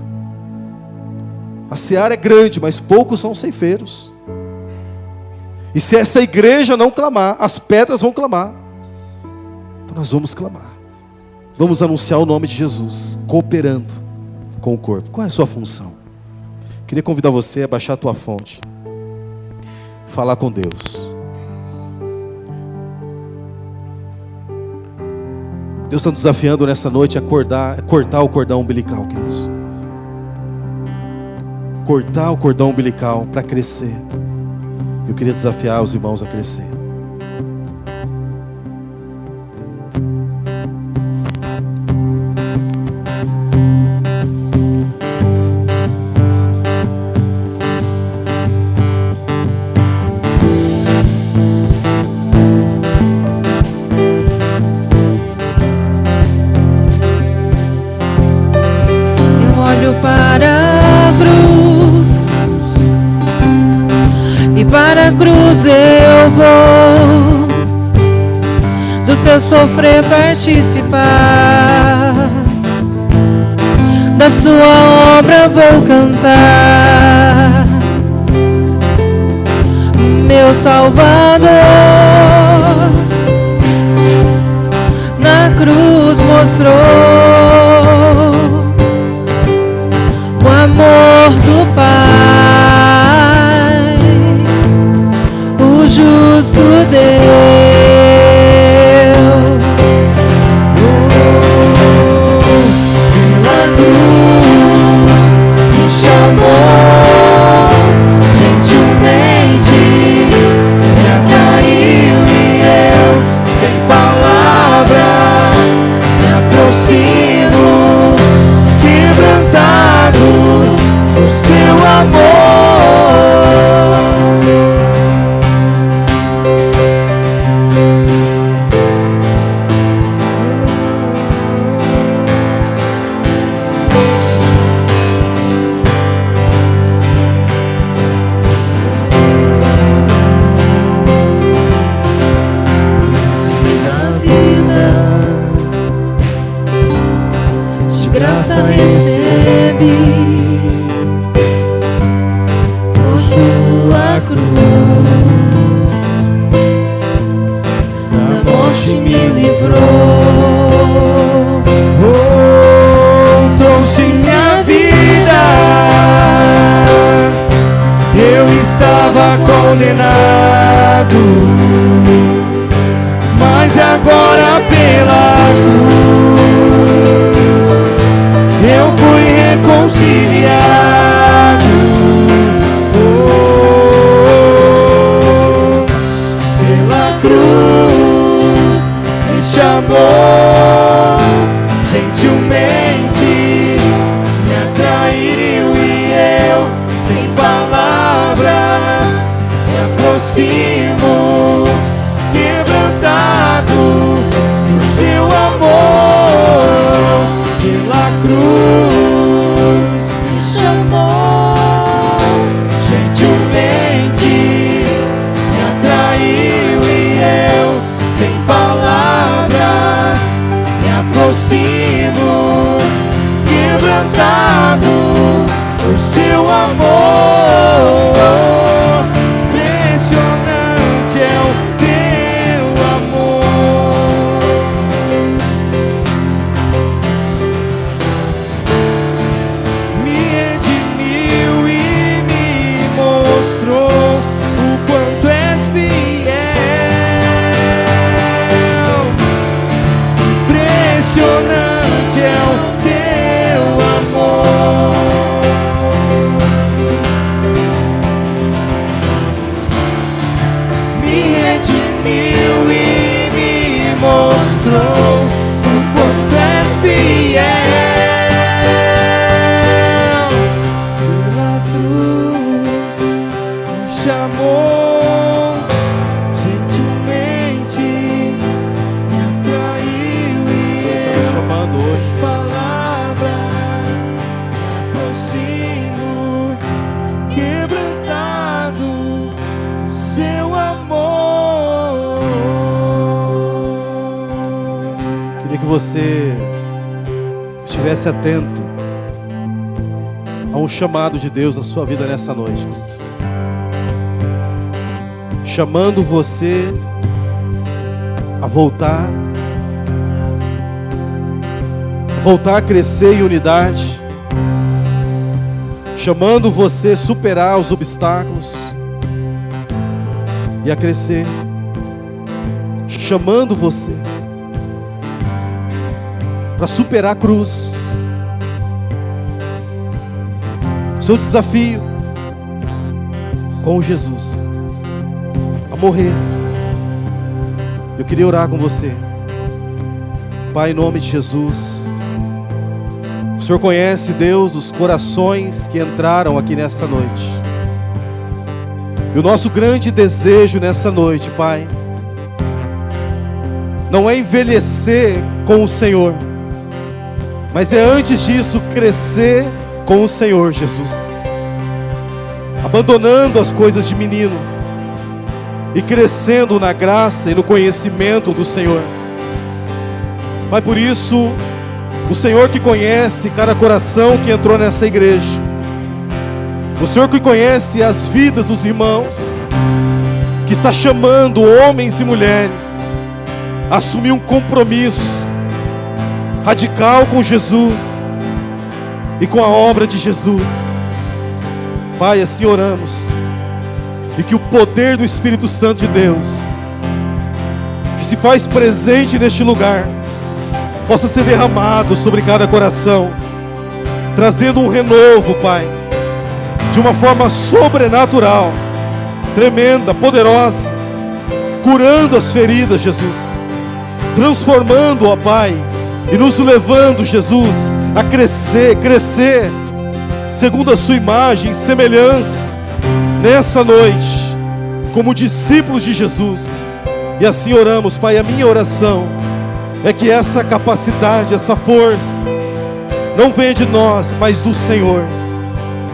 A seara é grande, mas poucos são ceifeiros. E se essa igreja não clamar, as pedras vão clamar. Então nós vamos clamar. Vamos anunciar o nome de Jesus, cooperando com o corpo. Qual é a sua função? Queria convidar você a baixar a tua fonte, falar com Deus. Deus está nos desafiando nessa noite a cortar o cordão umbilical, queridos. Cortar o cordão umbilical para crescer. Eu queria desafiar os irmãos a crescer. Para a cruz eu vou, do seu sofrer participar, da sua obra vou cantar. Meu Salvador na cruz mostrou o amor do Pai, o justo Deus. Pela cruz me chamou gentilmente, me atraiu e eu, sem palavras, me aproximo, quebrantado por seu amor. Graça recebi por sua cruz, da morte me livrou. Oh, trouxe minha vida, eu estava condenado, mas agora pela cruz eu seu amor. Impressionante é o seu amor. Me redimiu e me mostrou o quanto és fiel. Impressionante é o seu amor. Me redimiu e me mostrou o quanto és fiel. Pela cruz me chamou gentilmente, me atraiu e Está nos chamando hoje. palavras aproximo, quebrantado o seu amor. Queria que você estivesse atento a um chamado de Deus na sua vida nessa noite, queridos. Chamando você a voltar a crescer em unidade, chamando você a superar os obstáculos e a crescer, chamando você para superar a cruz. Seu desafio com Jesus a morrer. Eu queria orar com você. Pai, em nome de Jesus, o Senhor conhece, Deus, os corações que entraram aqui nessa noite. E o nosso grande desejo nessa noite, Pai, não é envelhecer com o Senhor, mas é antes disso crescer com o Senhor Jesus, abandonando as coisas de menino e crescendo na graça e no conhecimento do Senhor. Pai, por isso, o Senhor que conhece cada coração que entrou nessa igreja, o Senhor que conhece as vidas dos irmãos, que está chamando homens e mulheres a assumir um compromisso radical com Jesus e com a obra de Jesus. Pai, assim oramos, e que o poder do Espírito Santo de Deus, que se faz presente neste lugar, possa ser derramado sobre cada coração, trazendo um renovo, Pai, de uma forma sobrenatural, tremenda, poderosa, curando as feridas, Jesus, transformando, ó Pai, e nos levando, Jesus, a crescer, segundo a sua imagem e semelhança, nessa noite, como discípulos de Jesus. E assim oramos, Pai. A minha oração é que essa capacidade, essa força, não venha de nós, mas do Senhor,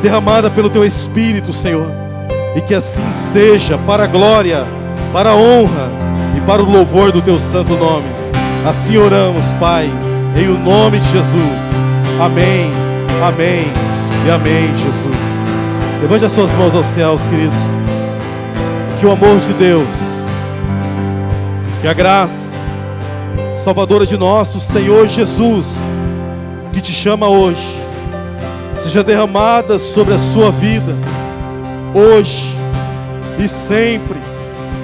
derramada pelo Teu Espírito, Senhor. E que assim seja, para a glória, para a honra e para o louvor do Teu santo nome. Assim oramos, Pai, em o nome de Jesus. Amém, amém e amém, Jesus. Levante as suas mãos aos céus, queridos. Que o amor de Deus, que a graça salvadora de nosso Senhor Jesus, que te chama hoje, seja derramada sobre a sua vida, hoje e sempre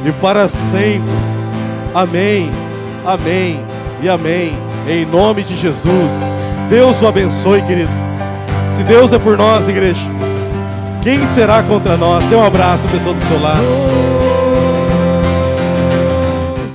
e para sempre. Amém, amém e amém. Em nome de Jesus. Deus o abençoe, querido. Se Deus é por nós, igreja, quem será contra nós? Dê um abraço à pessoa do seu lado.